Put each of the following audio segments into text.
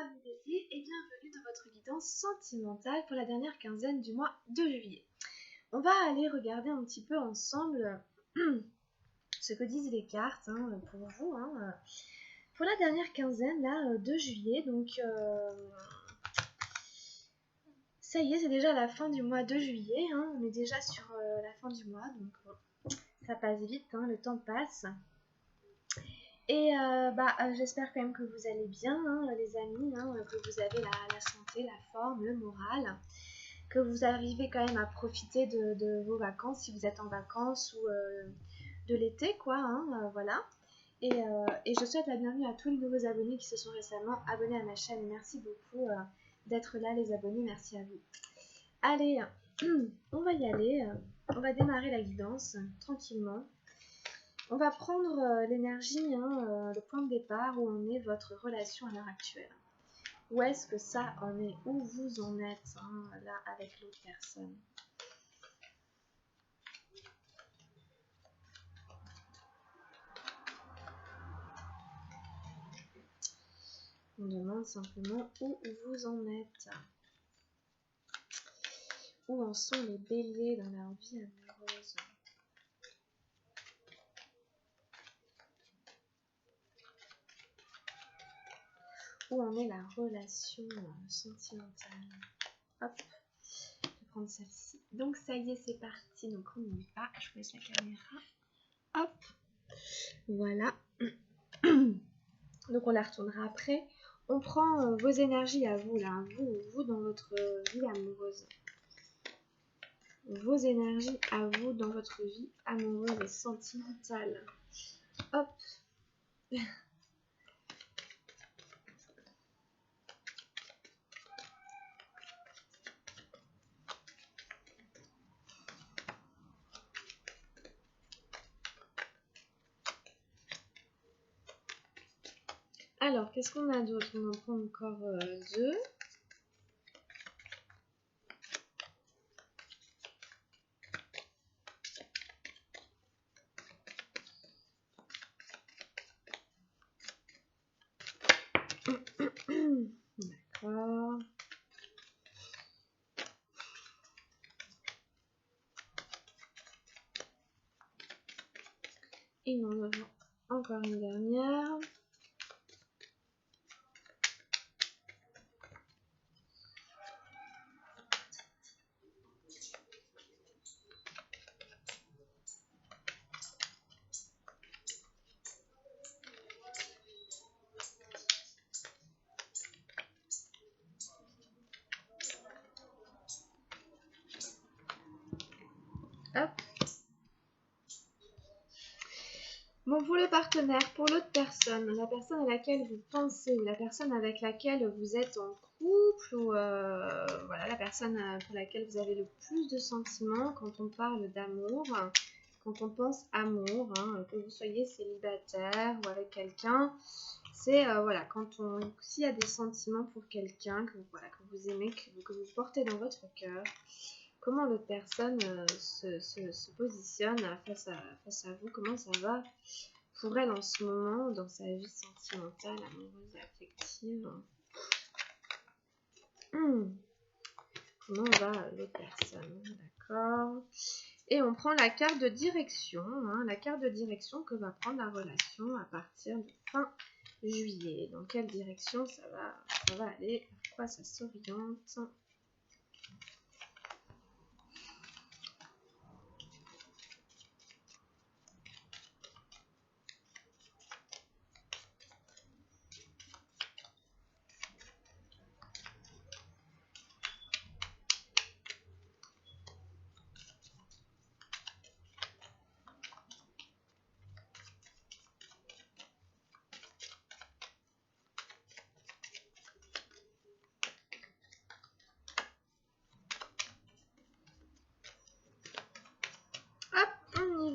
amis béliers et bienvenue dans votre guidance sentimentale pour la dernière quinzaine du mois de juillet. On va aller regarder un petit peu ensemble ce que disent les cartes pour vous pour la dernière quinzaine là, de juillet. Donc ça y est, c'est déjà la fin du mois de juillet, on est déjà sur la fin du mois, donc ça passe vite, le temps passe. Et j'espère quand même que vous allez bien, les amis, que vous avez la santé, la forme, le moral, que vous arrivez quand même à profiter de vos vacances si vous êtes en vacances ou de l'été, voilà. Et je souhaite la bienvenue à tous les nouveaux abonnés qui se sont récemment abonnés à ma chaîne. Merci beaucoup d'être là, les abonnés, merci à vous. Allez, on va y aller, on va démarrer la guidance tranquillement. On va prendre l'énergie, le point de départ, où en est votre relation à l'heure actuelle. Où est-ce que ça en est? Où vous en êtes là avec l'autre personne? On demande simplement où vous en êtes. Où en sont les béliers dans leur vie amoureuse? Où en est la relation sentimentale? Hop, je vais prendre celle-ci. Donc ça y est, c'est parti. Donc on y va. Je vous laisse la caméra. Hop, voilà. Donc on la retournera après. On prend vos énergies à vous, là, vous dans votre vie amoureuse. Vos énergies à vous dans votre vie amoureuse et sentimentale. Hop. Alors, qu'est-ce qu'on a d'autre? On en prend encore deux. D'accord. Et nous en avons encore une dernière. Hop. Bon, pour le partenaire, pour l'autre personne, la personne à laquelle vous pensez, la personne avec laquelle vous êtes en couple, ou voilà, la personne pour laquelle vous avez le plus de sentiments quand on parle d'amour, quand on pense amour, que vous soyez célibataire ou avec quelqu'un, c'est voilà, s'il y a des sentiments pour quelqu'un que vous aimez, que vous portez dans votre cœur, comment l'autre personne se positionne face à vous, comment ça va pour elle en ce moment dans sa vie sentimentale, amoureuse et affective. Comment va l'autre personne? D'accord. Et on prend la carte de direction, la carte de direction que va prendre la relation à partir de fin juillet. Dans quelle direction ça va aller? Vers quoi ça s'oriente?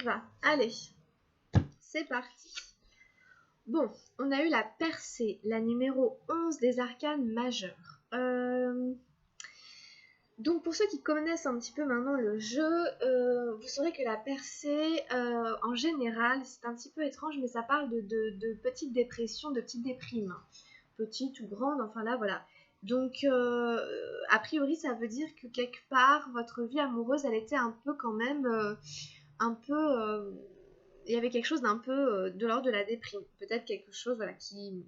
Va. Allez, c'est parti. Bon, on a eu la percée, la numéro 11 des arcanes majeures. Donc pour ceux qui connaissent un petit peu maintenant le jeu, vous saurez que la percée, en général, c'est un petit peu étrange, mais ça parle de petites dépressions, de petites déprimes. petite ou grande, enfin là voilà. Donc a priori ça veut dire que quelque part votre vie amoureuse elle était un peu quand même un peu il y avait quelque chose d'un peu de l'ordre de la déprime, peut-être quelque chose voilà qui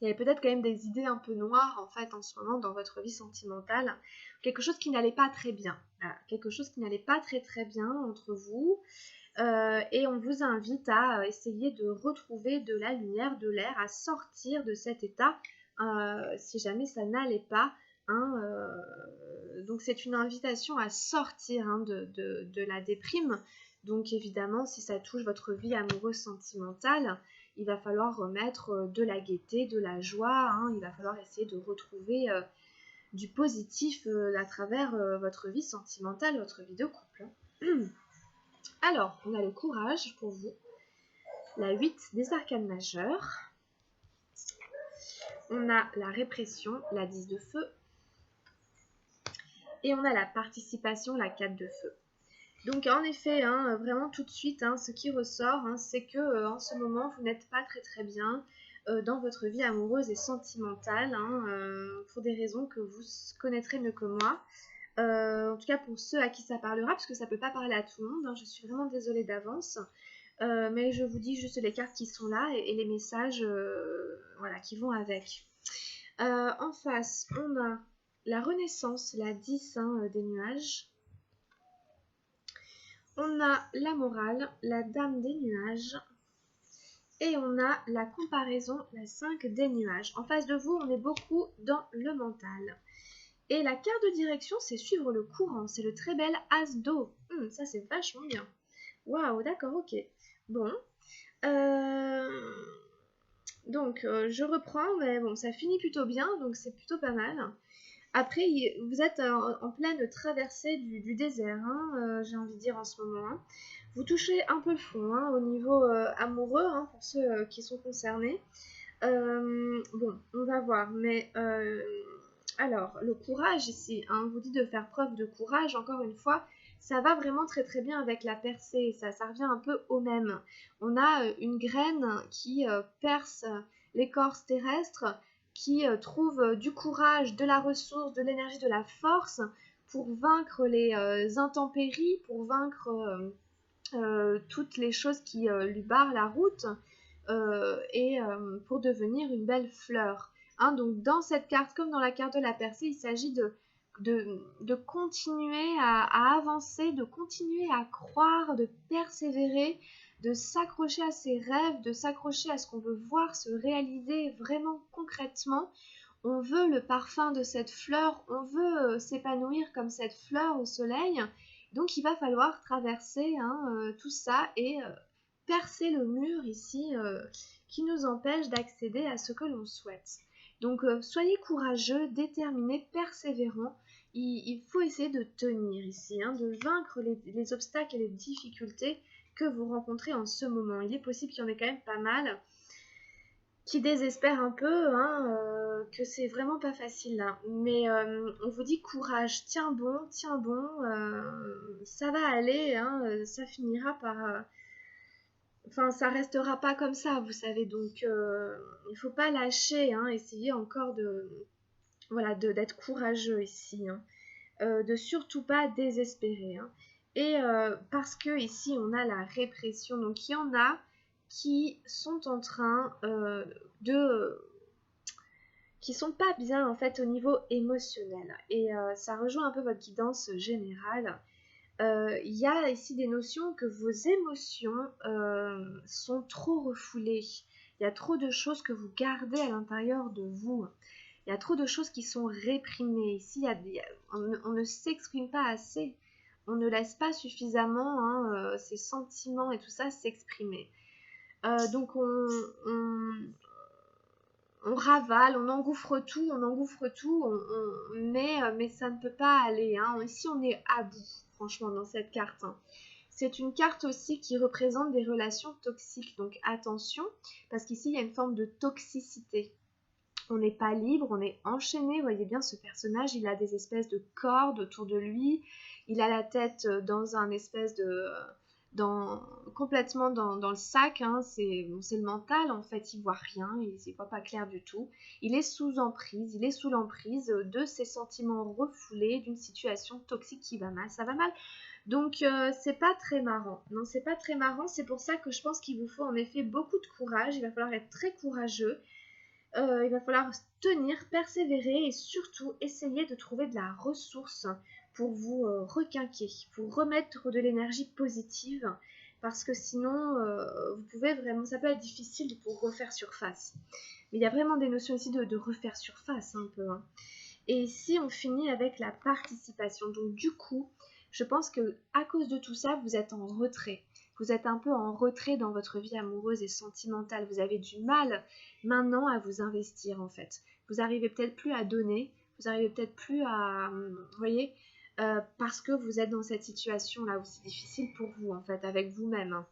il y avait peut-être quand même des idées un peu noires en fait en ce moment dans votre vie sentimentale, quelque chose qui n'allait pas très bien, voilà. Quelque chose qui n'allait pas très très bien entre vous. Et on vous invite à essayer de retrouver de la lumière, de l'air, à sortir de cet état si jamais ça n'allait pas. Hein, donc c'est une invitation à sortir hein, de la déprime. Donc évidemment, si ça touche votre vie amoureuse sentimentale, il va falloir remettre de la gaieté, de la joie. Hein, il va falloir essayer de retrouver du positif à travers votre vie sentimentale, votre vie de couple. Alors, on a le courage pour vous, la 8 des arcanes majeures, on a la répression, la 10 de feu, et on a la participation, la 4 de feu. Donc en effet, hein, vraiment tout de suite, hein, ce qui ressort, hein, c'est que en ce moment, vous n'êtes pas très très bien dans votre vie amoureuse et sentimentale, hein, pour des raisons que vous connaîtrez mieux que moi. En tout cas pour ceux à qui ça parlera, parce que ça ne peut pas parler à tout le monde, hein, je suis vraiment désolée d'avance. Mais je vous dis juste les cartes qui sont là et les messages voilà, qui vont avec. En face, on a la Renaissance, la 10 hein, des nuages. On a la Morale, la Dame des nuages. Et on a la Comparaison, la 5 des nuages. En face de vous, on est beaucoup dans le mental. Et la carte de direction, c'est suivre le courant. C'est le très bel As d'eau. Ça, c'est vachement bien. Waouh, d'accord, ok. Bon. Donc, je reprends, mais bon, ça finit plutôt bien, donc c'est plutôt pas mal. Après, vous êtes en pleine traversée du désert, hein, j'ai envie de dire en ce moment. Hein. Vous touchez un peu le fond hein, au niveau amoureux, hein, pour ceux qui sont concernés. Bon, on va voir, mais alors, le courage ici, hein, on vous dit de faire preuve de courage, encore une fois, ça va vraiment très très bien avec la percée, ça revient un peu au même. On a une graine qui perce l'écorce terrestre, qui trouve du courage, de la ressource, de l'énergie, de la force pour vaincre les intempéries, pour vaincre toutes les choses qui lui barrent la route et pour devenir une belle fleur. Hein, donc dans cette carte, comme dans la carte de la percée, il s'agit de continuer à avancer, de continuer à croire, de persévérer, de s'accrocher à ses rêves, de s'accrocher à ce qu'on veut voir se réaliser vraiment concrètement. On veut le parfum de cette fleur, on veut s'épanouir comme cette fleur au soleil. Donc il va falloir traverser hein, tout ça et percer le mur ici qui nous empêche d'accéder à ce que l'on souhaite. Donc soyez courageux, déterminés, persévérants. Il faut essayer de tenir ici, hein, de vaincre les obstacles et les difficultés que vous rencontrez en ce moment. Il est possible qu'il y en ait quand même pas mal qui désespèrent un peu, hein, que c'est vraiment pas facile là. Mais on vous dit courage, tiens bon, ça va aller, hein, ça finira par... Enfin, ça restera pas comme ça, vous savez, donc il faut pas lâcher, hein, essayez encore voilà, d'être courageux ici, hein, de surtout pas désespérer, hein. Et parce que ici on a la répression, donc il y en a qui sont en train qui sont pas bien en fait au niveau émotionnel. Et ça rejoint un peu votre guidance générale. Il y a ici des notions que vos émotions sont trop refoulées. Il y a trop de choses que vous gardez à l'intérieur de vous. Il y a trop de choses qui sont réprimées. Ici, on ne s'exprime pas assez. On ne laisse pas suffisamment hein, ses sentiments et tout ça s'exprimer. Donc on ravale, on engouffre tout, mais ça ne peut pas aller. Hein. Ici, on est à bout, franchement, dans cette carte. Hein. C'est une carte aussi qui représente des relations toxiques, donc attention, parce qu'ici, il y a une forme de toxicité. On n'est pas libre, on est enchaîné. Vous voyez bien, ce personnage, il a des espèces de cordes autour de lui. Il a la tête dans un espèce complètement dans le sac, hein. C'est le mental, en fait, il voit rien, il voit pas clair du tout. Il est sous emprise, il est sous l'emprise de ses sentiments refoulés, d'une situation toxique qui va mal, ça va mal. Donc c'est pas très marrant. Non, c'est pas très marrant, c'est pour ça que je pense qu'il vous faut en effet beaucoup de courage, il va falloir être très courageux. Il va falloir tenir, persévérer et surtout essayer de trouver de la ressource pour vous requinquer, pour remettre de l'énergie positive parce que sinon vous pouvez vraiment, ça peut être difficile pour refaire surface. Mais il y a vraiment des notions ici de refaire surface un peu, hein. Et ici on finit avec la participation. Donc du coup, je pense que à cause de tout ça, vous êtes en retrait. Vous êtes un peu en retrait dans votre vie amoureuse et sentimentale. Vous avez du mal maintenant à vous investir en fait. Vous arrivez peut-être plus à donner, vous arrivez peut-être plus à, vous voyez, parce que vous êtes dans cette situation là où c'est difficile pour vous en fait, avec vous-même, hein.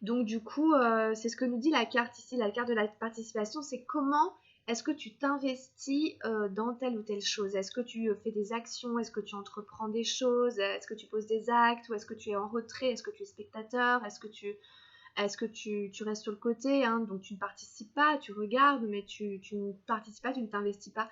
Donc du coup, c'est ce que nous dit la carte ici, la carte de la participation, c'est comment est-ce que tu t'investis dans telle ou telle chose? Est-ce que tu fais des actions? Est-ce que tu entreprends des choses? Est-ce que tu poses des actes? Ou est-ce que tu es en retrait? Est-ce que tu es spectateur? Est-ce que tu restes sur le côté, hein? Donc tu ne participes pas, tu regardes, mais tu ne participes pas, tu ne t'investis pas.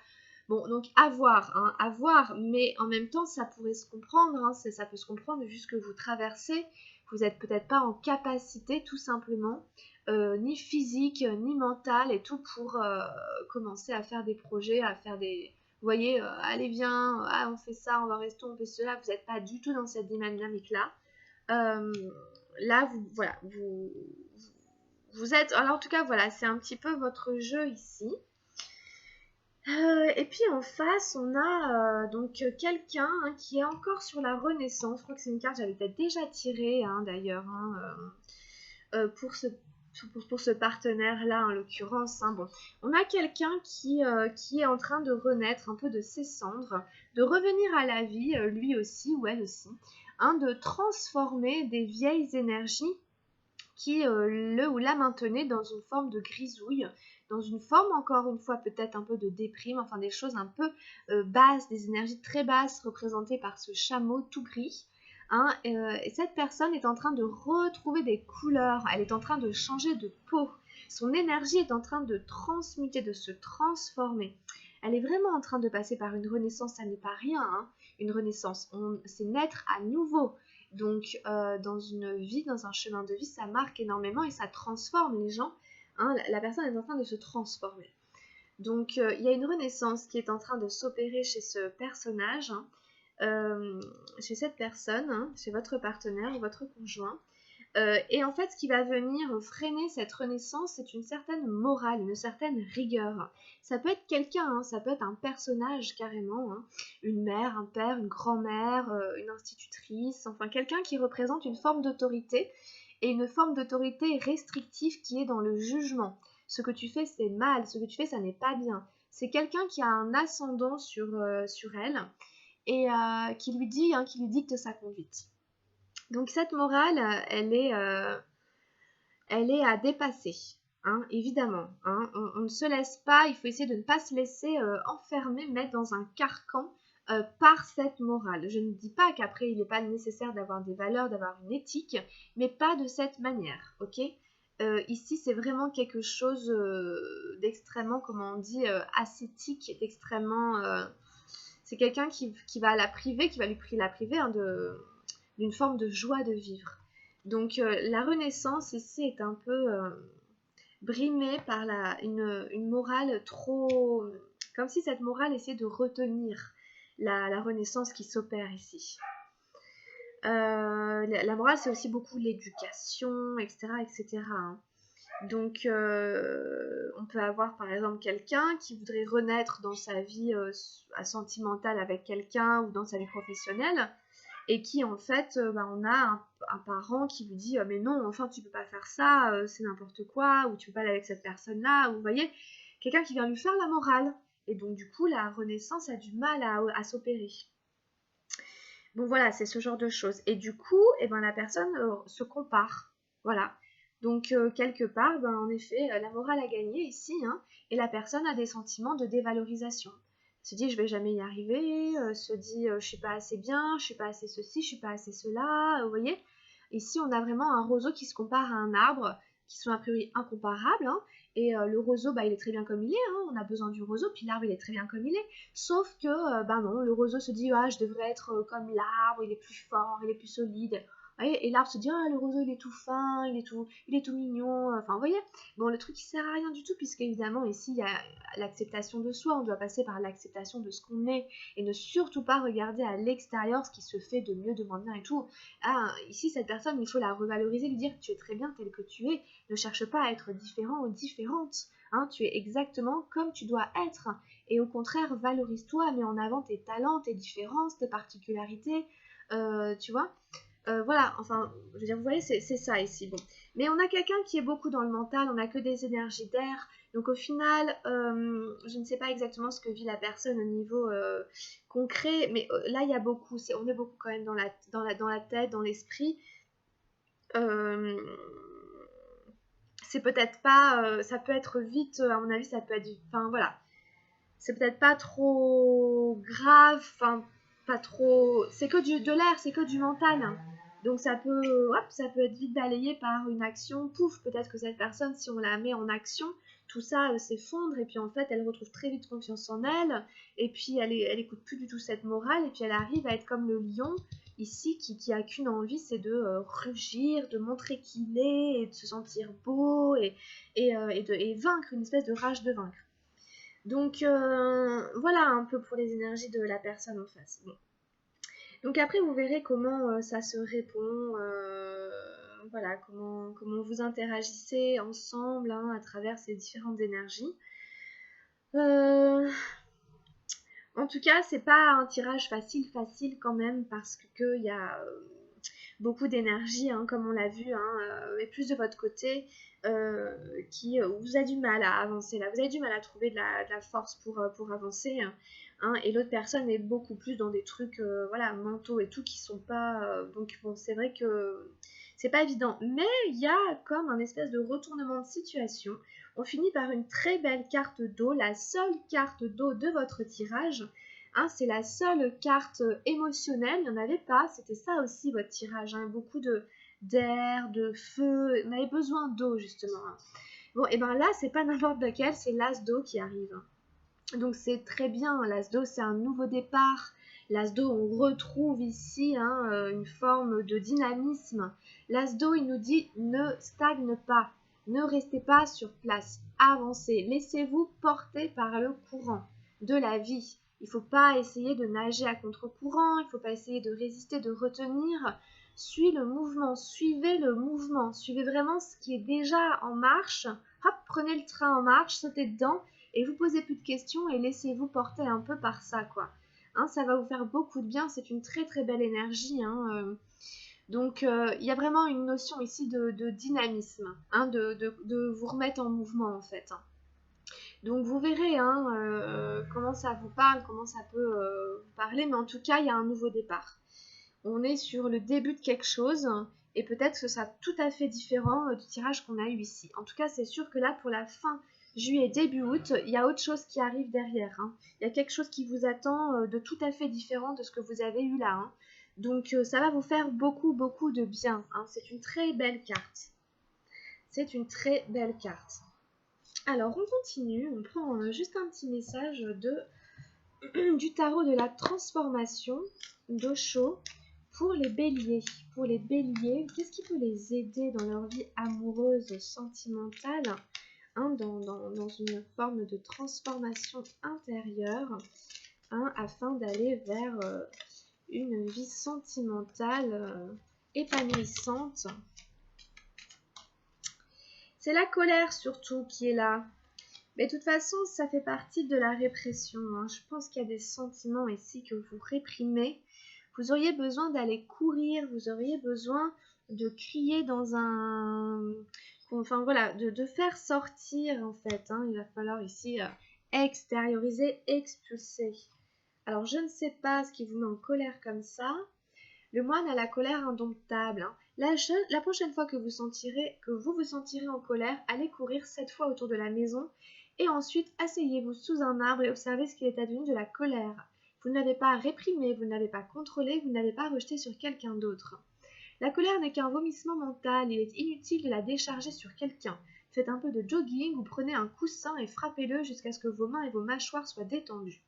Bon, donc à voir, hein, à voir, mais en même temps, ça pourrait se comprendre, hein, ça peut se comprendre vu ce que vous traversez. Vous n'êtes peut-être pas en capacité, tout simplement, ni physique, ni mentale, et tout pour commencer à faire des projets, à faire des... Vous voyez, allez viens, ah, on fait ça, on va rester, on fait cela. Vous n'êtes pas du tout dans cette dynamique-là. Euh, Là, voilà, vous êtes... Alors en tout cas, voilà, c'est un petit peu votre jeu ici. Et puis en face, on a donc quelqu'un, hein, qui est encore sur la Renaissance. Je crois que c'est une carte que j'avais peut-être déjà tirée, hein, d'ailleurs, hein, pour ce partenaire-là en l'occurrence, hein. Bon, on a quelqu'un qui est en train de renaître un peu de ses cendres, de revenir à la vie, lui aussi ou elle aussi, hein, de transformer des vieilles énergies qui le ou la maintenait dans une forme de grisouille, dans une forme encore une fois peut-être un peu de déprime, enfin des choses un peu basses, des énergies très basses représentées par ce chameau tout gris, hein, et cette personne est en train de retrouver des couleurs, elle est en train de changer de peau, son énergie est en train de transmuter, de se transformer. Elle est vraiment en train de passer par une renaissance, ça n'est pas rien, hein, une renaissance, c'est naître à nouveau. Donc, dans une vie, dans un chemin de vie, ça marque énormément et ça transforme les gens, hein. La personne est en train de se transformer. Donc, il y a une renaissance qui est en train de s'opérer chez ce personnage, hein, chez cette personne, hein, chez votre partenaire ou votre conjoint. Et en fait, ce qui va venir freiner cette renaissance, c'est une certaine morale, une certaine rigueur. Ça peut être quelqu'un, hein, ça peut être un personnage carrément, hein, une mère, un père, une grand-mère, une institutrice, enfin quelqu'un qui représente une forme d'autorité et une forme d'autorité restrictive qui est dans le jugement. Ce que tu fais, c'est mal, ce que tu fais, ça n'est pas bien. C'est quelqu'un qui a un ascendant sur elle et qui lui dit, hein, qui lui dicte sa conduite. Donc cette morale, elle est à dépasser, hein, évidemment, hein. On ne se laisse pas, il faut essayer de ne pas se laisser enfermer, mettre dans un carcan par cette morale. Je ne dis pas qu'après il n'est pas nécessaire d'avoir des valeurs, d'avoir une éthique, mais pas de cette manière, ok? Ici c'est vraiment quelque chose d'extrêmement, comment on dit, ascétique, d'extrêmement... c'est quelqu'un qui va la priver, qui va lui la priver, hein, d'une forme de joie de vivre. Donc la Renaissance ici est un peu brimée par une morale trop... Comme si cette morale essayait de retenir la Renaissance qui s'opère ici. La morale, c'est aussi beaucoup l'éducation, etc. etc. hein. Donc, on peut avoir par exemple quelqu'un qui voudrait renaître dans sa vie sentimentale avec quelqu'un ou dans sa vie professionnelle, et qui en fait, on a un parent qui lui dit mais non, enfin tu peux pas faire ça, c'est n'importe quoi, ou tu peux pas aller avec cette personne-là, ou vous voyez, quelqu'un qui vient lui faire la morale. Et donc du coup, la Renaissance a du mal à s'opérer. Bon voilà, c'est ce genre de choses. Et du coup, la personne se compare. Voilà. Donc quelque part, en effet, la morale a gagné ici, hein, et la personne a des sentiments de dévalorisation. Se dit je vais jamais y arriver, se dit je suis pas assez bien, je suis pas assez ceci, je suis pas assez cela, vous voyez. Ici, on a vraiment un roseau qui se compare à un arbre, qui sont a priori incomparables, hein. Et le roseau, bah, il est très bien comme il est, hein. On a besoin du roseau, puis l'arbre, il est très bien comme il est. Sauf que, bah non, le roseau se dit, ah, je devrais être comme l'arbre, il est plus fort, il est plus solide. Vous voyez, et l'arbre se dit, ah, le roseau, il est tout fin, il est tout mignon. Enfin, vous voyez, bon, le truc, il sert à rien du tout, puisqu'évidemment, ici, il y a l'acceptation de soi. On doit passer par l'acceptation de ce qu'on est, et ne surtout pas regarder à l'extérieur ce qui se fait de mieux, de moins bien et tout. Ah, ici, cette personne, il faut la revaloriser, lui dire, tu es très bien tel que tu es. Ne cherche pas à être différent ou différente. Hein, tu es exactement comme tu dois être. Et au contraire, valorise-toi, mets en avant tes talents, tes différences, tes particularités. Tu vois, voilà, enfin, je veux dire, vous voyez, c'est ça ici. Bon. Mais on a quelqu'un qui est beaucoup dans le mental, on n'a que des énergies d'air. Donc au final, je ne sais pas exactement ce que vit la personne au niveau concret, mais là, il y a beaucoup, on est beaucoup quand même dans la tête, dans l'esprit. Euh, c'est peut-être pas, ça peut être vite, à mon avis, ça peut être, enfin voilà, c'est peut-être pas trop grave, enfin pas trop, c'est que de l'air, c'est que du mental, hein. Donc ça peut être vite balayé par une action, pouf, peut-être que cette personne, si on la met en action, tout ça s'effondre et puis en fait elle retrouve très vite confiance en elle et puis elle écoute plus du tout cette morale et puis elle arrive à être comme le lion ici qui a qu'une envie, c'est de rugir, de montrer qu'il est et de se sentir beau et vaincre, une espèce de rage de vaincre. Donc voilà un peu pour les énergies de la personne en face. Bon. Donc après vous verrez comment ça se répond, voilà comment vous interagissez ensemble, hein, à travers ces différentes énergies. En tout cas c'est pas un tirage facile quand même parce que il y a beaucoup d'énergie, hein, comme on l'a vu, hein, et plus de votre côté, qui vous a du mal à avancer là, vous avez du mal à trouver de la force pour avancer, hein, et l'autre personne est beaucoup plus dans des trucs voilà, mentaux et tout qui sont pas... donc bon, c'est vrai que c'est pas évident, mais il y a comme un espèce de retournement de situation. On finit par une très belle carte d'eau, la seule carte d'eau de votre tirage. Hein, c'est la seule carte émotionnelle, il n'y en avait pas, c'était ça aussi votre tirage, hein, beaucoup d'air, de feu, on avait besoin d'eau justement, hein. Bon, et ben là, c'est pas n'importe lequel, c'est l'as d'eau qui arrive, hein. Donc c'est très bien, l'as d'eau c'est un nouveau départ, l'as d'eau on retrouve ici, hein, une forme de dynamisme. L'as d'eau il nous dit ne stagne pas, ne restez pas sur place, avancez, laissez-vous porter par le courant de la vie. Il ne faut pas essayer de nager à contre-courant, il ne faut pas essayer de résister, de retenir. Suivez le mouvement, suivez vraiment ce qui est déjà en marche. Hop, prenez le train en marche, sautez dedans et vous posez plus de questions et laissez-vous porter un peu par ça, quoi. Hein, ça va vous faire beaucoup de bien, c'est une très très belle énergie, hein. Donc il y a vraiment une notion ici de dynamisme, hein, de vous remettre en mouvement en fait, hein. Donc vous verrez, hein, comment ça vous parle, comment ça peut vous parler, mais en tout cas il y a un nouveau départ. On est sur le début de quelque chose et peut-être que ce sera tout à fait différent du tirage qu'on a eu ici. En tout cas c'est sûr que là pour la fin juillet, début août, il y a autre chose qui arrive derrière, hein. Il y a quelque chose qui vous attend de tout à fait différent de ce que vous avez eu là, hein. Donc ça va vous faire beaucoup beaucoup de bien, hein. C'est une très belle carte. C'est une très belle carte. Alors on continue, on prend juste un petit message du tarot de la transformation d'Osho pour les béliers. Pour les béliers, qu'est-ce qui peut les aider dans leur vie amoureuse, sentimentale, hein, dans une forme de transformation intérieure, hein, afin d'aller vers une vie sentimentale épanouissante. C'est la colère surtout qui est là. Mais de toute façon, ça fait partie de la répression, hein. Je pense qu'il y a des sentiments ici que vous réprimez. Vous auriez besoin d'aller courir, vous auriez besoin de crier dans un... Enfin voilà, de faire sortir en fait, hein. Il va falloir ici extérioriser, expulser. Alors je ne sais pas ce qui vous met en colère comme ça. Le moine a la colère indomptable, hein. La prochaine fois que vous vous sentirez en colère, allez courir 7 fois autour de la maison et ensuite asseyez-vous sous un arbre et observez ce qu'il est advenu de la colère. Vous n'avez pas réprimé, vous n'avez pas contrôlé, vous n'avez pas rejeté sur quelqu'un d'autre. La colère n'est qu'un vomissement mental, il est inutile de la décharger sur quelqu'un. Faites un peu de jogging ou prenez un coussin et frappez-le jusqu'à ce que vos mains et vos mâchoires soient détendues.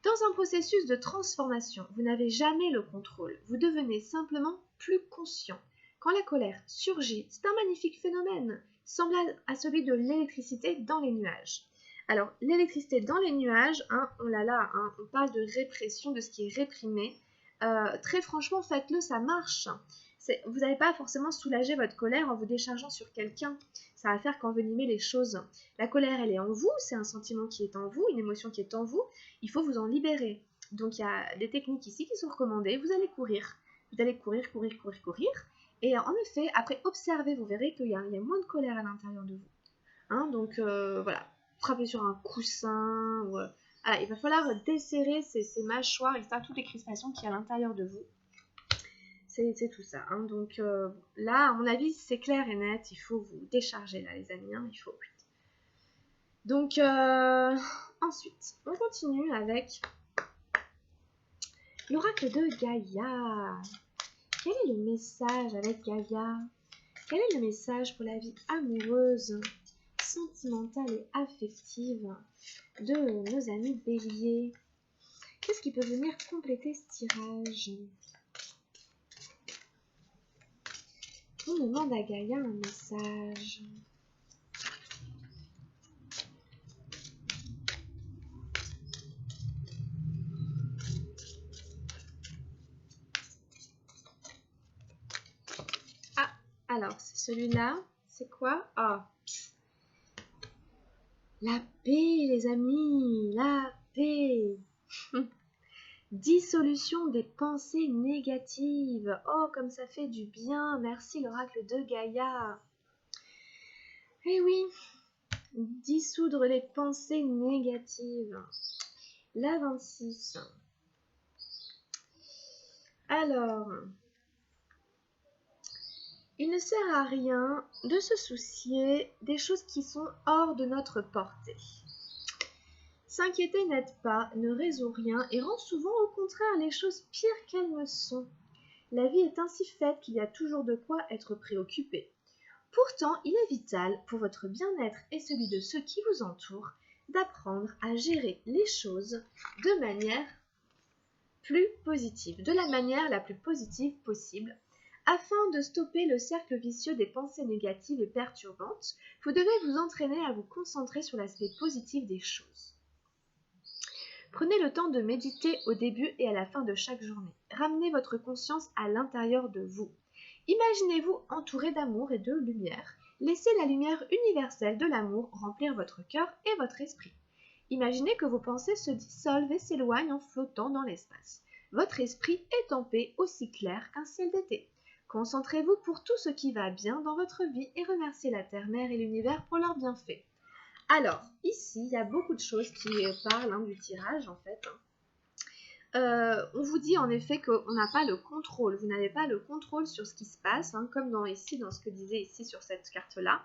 Dans un processus de transformation, vous n'avez jamais le contrôle, vous devenez simplement plus conscient. Quand la colère surgit, c'est un magnifique phénomène, semblable à celui de l'électricité dans les nuages. Alors, l'électricité dans les nuages, oh là là, on parle de répression, de ce qui est réprimé. Très franchement, faites-le, ça marche. Vous n'allez pas forcément soulager votre colère en vous déchargeant sur quelqu'un. Ça va faire qu'envenimer les choses. La colère, elle est en vous, c'est un sentiment qui est en vous, une émotion qui est en vous. Il faut vous en libérer. Donc, il y a des techniques ici qui sont recommandées. Vous allez courir. Vous allez courir, courir, courir, courir. Et en effet, après, observez, vous verrez qu'il y a moins de colère à l'intérieur de vous. Donc, voilà. Frappez sur un coussin. Voilà, il va falloir desserrer ces mâchoires, etc. Toutes les crispations qu'il y a à l'intérieur de vous. C'est tout ça. Donc là, à mon avis, c'est clair et net. Il faut vous décharger là, les amis. Il faut. Donc ensuite, on continue avec l'oracle de Gaïa. Quel est le message avec Gaïa? Quel est le message pour la vie amoureuse, sentimentale et affective de nos amis béliers? Qu'est-ce qui peut venir compléter ce tirage? On demande à Gaïa un message. Ah, alors, c'est celui-là. C'est quoi? Ah, la paix, les amis, la paix. Dissolution des pensées négatives. Oh, comme ça fait du bien. Merci l'oracle de Gaïa. Eh oui, dissoudre les pensées négatives. La 26. Alors, il ne sert à rien de se soucier des choses qui sont hors de notre portée. S'inquiéter n'aide pas, ne résout rien et rend souvent au contraire les choses pires qu'elles ne sont. La vie est ainsi faite qu'il y a toujours de quoi être préoccupé. Pourtant, il est vital, pour votre bien-être et celui de ceux qui vous entourent, d'apprendre à gérer les choses de manière plus positive, de la manière la plus positive possible. Afin de stopper le cercle vicieux des pensées négatives et perturbantes, vous devez vous entraîner à vous concentrer sur l'aspect positif des choses. Prenez le temps de méditer au début et à la fin de chaque journée. Ramenez votre conscience à l'intérieur de vous. Imaginez-vous entouré d'amour et de lumière. Laissez la lumière universelle de l'amour remplir votre cœur et votre esprit. Imaginez que vos pensées se dissolvent et s'éloignent en flottant dans l'espace. Votre esprit est en paix, aussi clair qu'un ciel d'été. Concentrez-vous pour tout ce qui va bien dans votre vie et remerciez la Terre-Mère et l'univers pour leurs bienfaits. Alors, ici, il y a beaucoup de choses qui parlent du tirage, en fait. On vous dit en effet qu'on n'a pas le contrôle. Vous n'avez pas le contrôle sur ce qui se passe, comme dans ce que disait ici sur cette carte-là.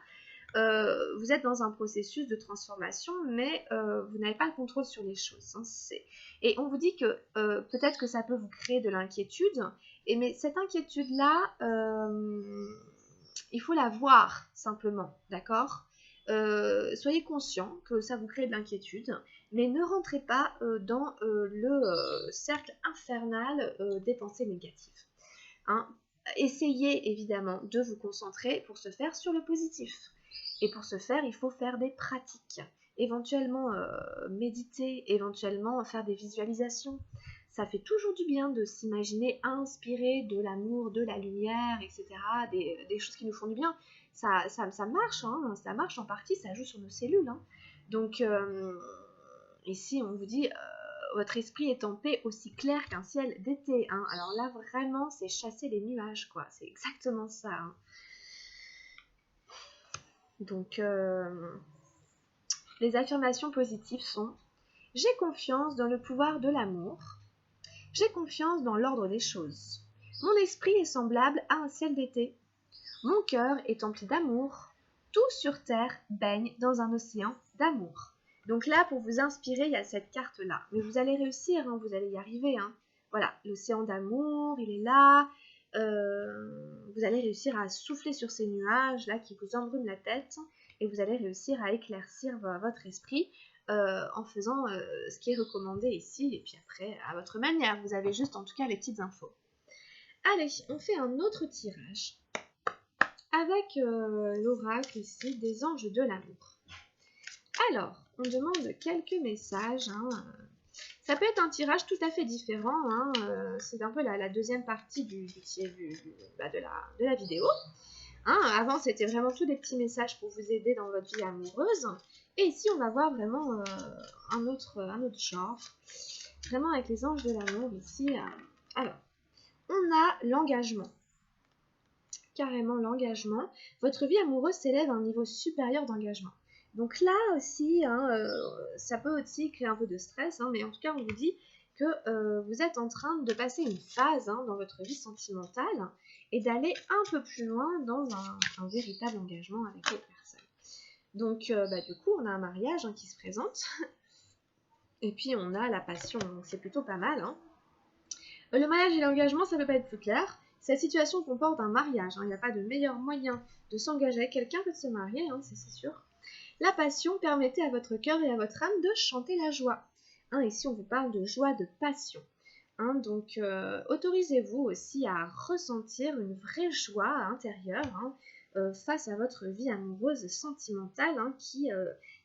Vous êtes dans un processus de transformation, mais vous n'avez pas le contrôle sur les choses. Et on vous dit que peut-être que ça peut vous créer de l'inquiétude, mais cette inquiétude-là, il faut la voir simplement, d'accord ? Soyez conscient que ça vous crée de l'inquiétude, mais ne rentrez pas dans le cercle infernal des pensées négatives. Essayez évidemment de vous concentrer pour ce faire sur le positif. Et pour ce faire, il faut faire des pratiques. Éventuellement méditer, éventuellement faire des visualisations. Ça fait toujours du bien de s'imaginer inspiré de l'amour, de la lumière, etc. Des choses qui nous font du bien. Ça marche, ça marche en partie, ça joue sur nos cellules. Donc ici, on vous dit, votre esprit est en paix aussi clair qu'un ciel d'été. Alors là, vraiment, c'est chasser les nuages, quoi. C'est exactement ça. Donc, les affirmations positives sont « J'ai confiance dans le pouvoir de l'amour. J'ai confiance dans l'ordre des choses. Mon esprit est semblable à un ciel d'été. Mon cœur est empli d'amour. Tout sur terre baigne dans un océan d'amour. » Donc là, pour vous inspirer, il y a cette carte-là. Mais vous allez réussir, vous allez y arriver. Voilà, l'océan d'amour, il est là. vous allez réussir à souffler sur ces nuages là qui vous embrument la tête et vous allez réussir à éclaircir votre esprit en faisant ce qui est recommandé ici et puis après à votre manière. Vous avez juste en tout cas les petites infos. Allez, on fait un autre tirage avec l'oracle ici des anges de l'amour. Alors, on demande quelques messages. Ça peut être un tirage tout à fait différent. C'est un peu la deuxième partie de la vidéo. Avant, c'était vraiment tous des petits messages pour vous aider dans votre vie amoureuse. Et ici, on va voir vraiment un autre genre. Vraiment avec les anges de l'amour ici. Alors, on a l'engagement. Carrément l'engagement. Votre vie amoureuse s'élève à un niveau supérieur d'engagement. Donc là aussi, ça peut aussi créer un peu de stress, mais en tout cas, on vous dit que vous êtes en train de passer une phase dans votre vie sentimentale et d'aller un peu plus loin dans un véritable engagement avec l'autre personne. Donc, du coup, on a un mariage qui se présente et puis on a la passion, donc c'est plutôt pas mal. Le mariage et l'engagement, ça peut pas être plus clair. Cette situation comporte un mariage. Il n'y a pas de meilleur moyen de s'engager avec quelqu'un que de se marier, c'est sûr. La passion permettait à votre cœur et à votre âme de chanter la joie. Ici, on vous parle de joie, de passion. Donc, autorisez-vous aussi à ressentir une vraie joie intérieure face à votre vie amoureuse sentimentale qui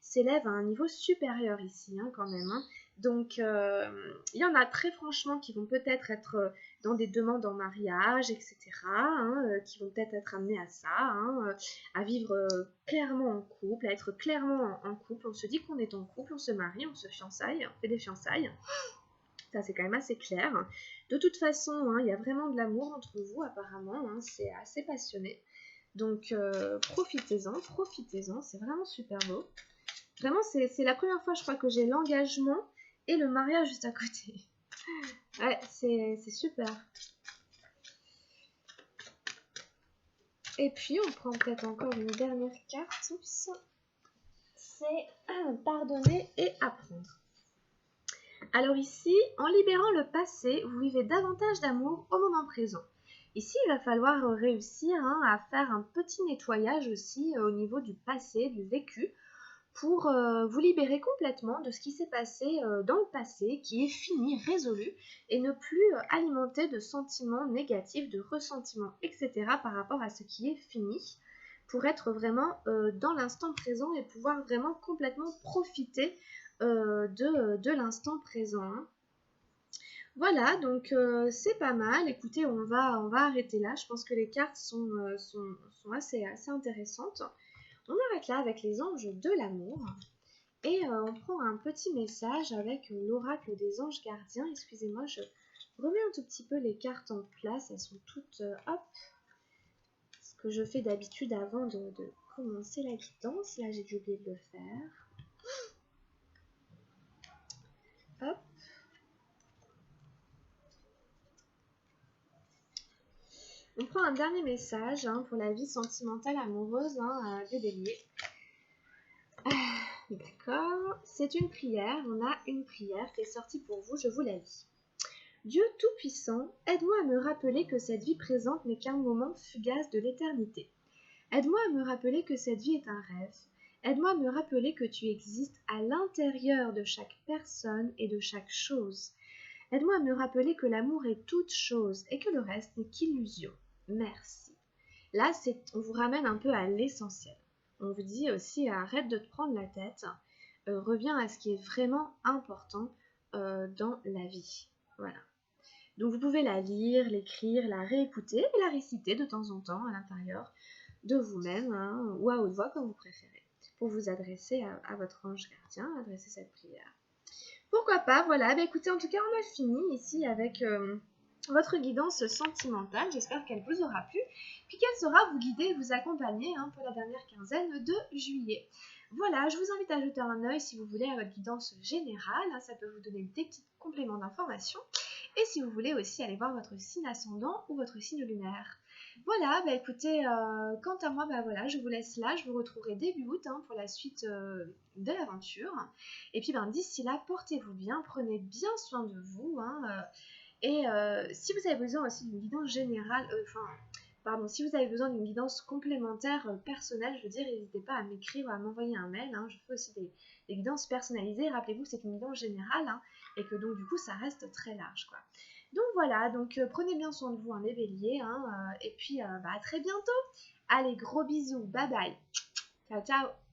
s'élève à un niveau supérieur ici quand même. Donc, il y en a très franchement qui vont peut-être être dans des demandes en mariage, etc., qui vont peut-être être amenés à ça, à vivre clairement en couple, à être clairement en couple. On se dit qu'on est en couple, on se marie, on se fiançaille, on fait des fiançailles. Ça, c'est quand même assez clair. De toute façon, il y a vraiment de l'amour entre vous, apparemment. C'est assez passionné. Donc, profitez-en, c'est vraiment super beau. Vraiment, c'est la première fois, je crois, que j'ai l'engagement et le mariage juste à côté. Ouais, c'est super. Et puis, on prend peut-être encore une dernière carte. Oups. C'est pardonner et apprendre. Alors ici, en libérant le passé, vous vivez davantage d'amour au moment présent. Ici, il va falloir réussir à faire un petit nettoyage aussi au niveau du passé, du vécu, pour vous libérer complètement de ce qui s'est passé dans le passé, qui est fini, résolu, et ne plus alimenter de sentiments négatifs, de ressentiments, etc. par rapport à ce qui est fini, pour être vraiment dans l'instant présent et pouvoir vraiment complètement profiter de l'instant présent. Voilà, donc c'est pas mal. Écoutez, on va arrêter là. Je pense que les cartes sont assez intéressantes. On arrête là avec les anges de l'amour. Et on prend un petit message avec l'oracle des anges gardiens. Excusez-moi, je remets un tout petit peu les cartes en place. Elles sont toutes hop. Ce que je fais d'habitude avant de commencer la guidance. Là, j'ai dû oublier de le faire. Hop. On prend un dernier message pour la vie sentimentale amoureuse des béliers. D'accord. C'est une prière. On a une prière qui est sortie pour vous. Je vous la lis. Dieu Tout-Puissant, aide-moi à me rappeler que cette vie présente n'est qu'un moment fugace de l'éternité. Aide-moi à me rappeler que cette vie est un rêve. Aide-moi à me rappeler que tu existes à l'intérieur de chaque personne et de chaque chose. Aide-moi à me rappeler que l'amour est toute chose et que le reste n'est qu'illusion. Merci. Là, on vous ramène un peu à l'essentiel. On vous dit aussi, arrête de te prendre la tête. Reviens à ce qui est vraiment important dans la vie. Voilà. Donc vous pouvez la lire, l'écrire, la réécouter et la réciter de temps en temps à l'intérieur de vous-même ou à haute voix comme vous préférez pour vous adresser à votre ange gardien, adresser cette prière. Pourquoi pas, voilà, écoutez, en tout cas on a fini ici avec votre guidance sentimentale, j'espère qu'elle vous aura plu, puis qu'elle saura vous guider et vous accompagner pour la dernière quinzaine de juillet. Voilà, je vous invite à jeter un œil si vous voulez à votre guidance générale, ça peut vous donner des petits compléments d'information, et si vous voulez aussi aller voir votre signe ascendant ou votre signe lunaire. Voilà, écoutez, quant à moi, voilà, je vous laisse là, je vous retrouverai début août pour la suite de l'aventure. Et puis d'ici là, portez-vous bien, prenez bien soin de vous, Et si vous avez besoin aussi d'une guidance générale, pardon, si vous avez besoin d'une guidance complémentaire personnelle, je veux dire, n'hésitez pas à m'écrire ou à m'envoyer un mail, hein. Je fais aussi des guidances personnalisées. Rappelez-vous que c'est une guidance générale, hein, et que donc du coup ça reste très large, quoi. Donc voilà, donc prenez bien soin de vous, hein, les béliers, hein, et puis bah, à très bientôt. Allez, gros bisous, bye bye. Ciao, ciao.